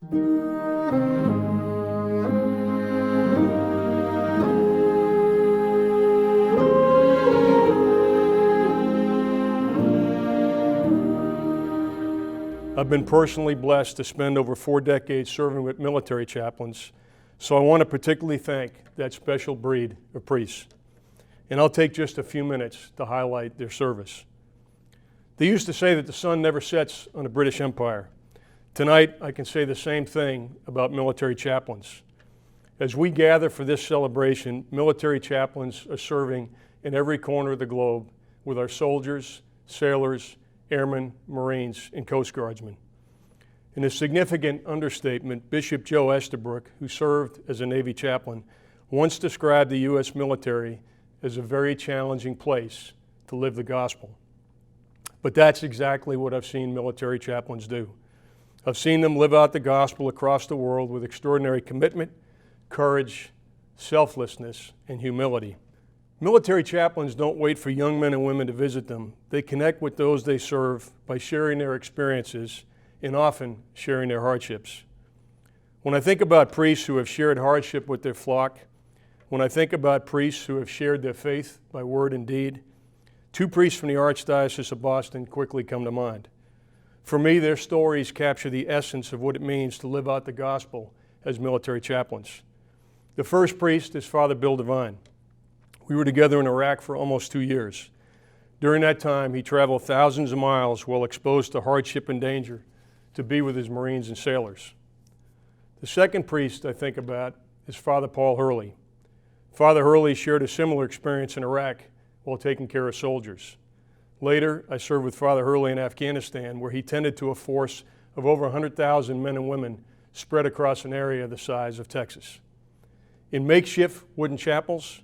I've been personally blessed to spend over 4 decades serving with military chaplains, so I want to particularly thank that special breed of priests. And I'll take just a few minutes to highlight their service. They used to say that the sun never sets on the British Empire. Tonight, I can say the same thing about military chaplains. As we gather for this celebration, military chaplains are serving in every corner of the globe with our soldiers, sailors, airmen, Marines, and Coast Guardsmen. In a significant understatement, Bishop Joe Estabrook, who served as a Navy chaplain, once described the U.S. military as a very challenging place to live the gospel. But that's exactly what I've seen military chaplains do. I've seen them live out the gospel across the world with extraordinary commitment, courage, selflessness, and humility. Military chaplains don't wait for young men and women to visit them. They connect with those they serve by sharing their experiences and often sharing their hardships. When I think about priests who have shared hardship with their flock, when I think about priests who have shared their faith by word and deed, 2 priests from the Archdiocese of Boston quickly come to mind. For me, their stories capture the essence of what it means to live out the gospel as military chaplains. The first priest is Father Bill Devine. We were together in Iraq for almost 2 years. During that time, he traveled thousands of miles while exposed to hardship and danger to be with his Marines and sailors. The second priest I think about is Father Paul Hurley. Father Hurley shared a similar experience in Iraq while taking care of soldiers. Later, I served with Father Hurley in Afghanistan, where he tended to a force of over 100,000 men and women spread across an area the size of Texas. In makeshift wooden chapels,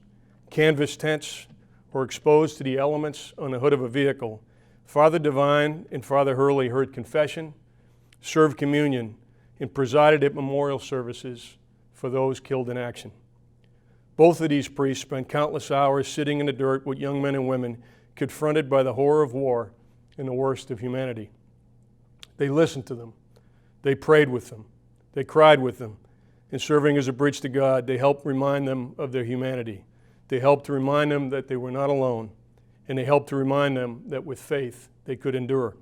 canvas tents, or exposed to the elements on the hood of a vehicle, Father Devine and Father Hurley heard confession, served communion, and presided at memorial services for those killed in action. Both of these priests spent countless hours sitting in the dirt with young men and women confronted by the horror of war and the worst of humanity. They listened to them. They prayed with them. They cried with them. And serving as a bridge to God, they helped remind them of their humanity. They helped to remind them that they were not alone. And they helped to remind them that with faith, they could endure.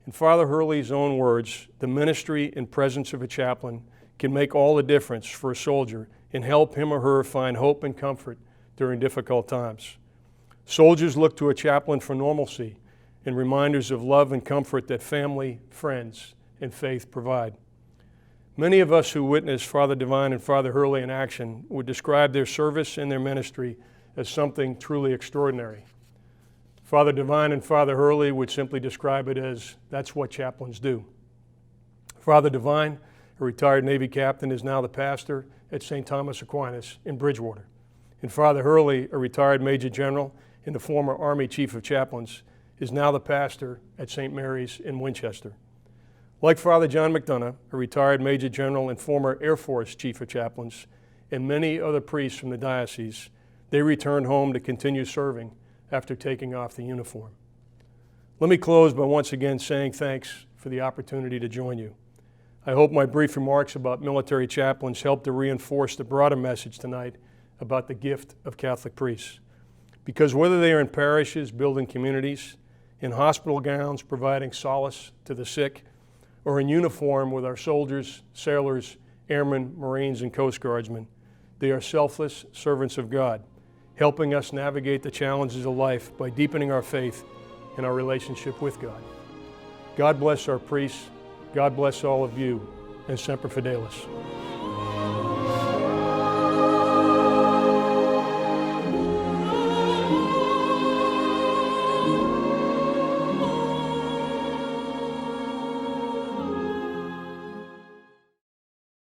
In Father Hurley's own words, the ministry and presence of a chaplain can make all the difference for a soldier and help him or her find hope and comfort during difficult times. Soldiers look to a chaplain for normalcy and reminders of love and comfort that family, friends, and faith provide. Many of us who witnessed Father Devine and Father Hurley in action would describe their service and their ministry as something truly extraordinary. Father Devine and Father Hurley would simply describe it as, that's what chaplains do. Father Devine, a retired Navy captain, is now the pastor at St. Thomas Aquinas in Bridgewater. And Father Hurley, a retired Major General and the former Army Chief of Chaplains, is now the pastor at St. Mary's in Winchester. Like Father John McDonough, a retired Major General and former Air Force Chief of Chaplains, and many other priests from the diocese, they returned home to continue serving after taking off the uniform. Let me close by once again saying thanks for the opportunity to join you. I hope my brief remarks about military chaplains help to reinforce the broader message tonight about the gift of Catholic priests. Because whether they are in parishes building communities, in hospital gowns providing solace to the sick, or in uniform with our soldiers, sailors, airmen, Marines, and Coast Guardsmen, they are selfless servants of God, helping us navigate the challenges of life by deepening our faith and our relationship with God. God bless our priests. God bless all of you, and Semper Fidelis.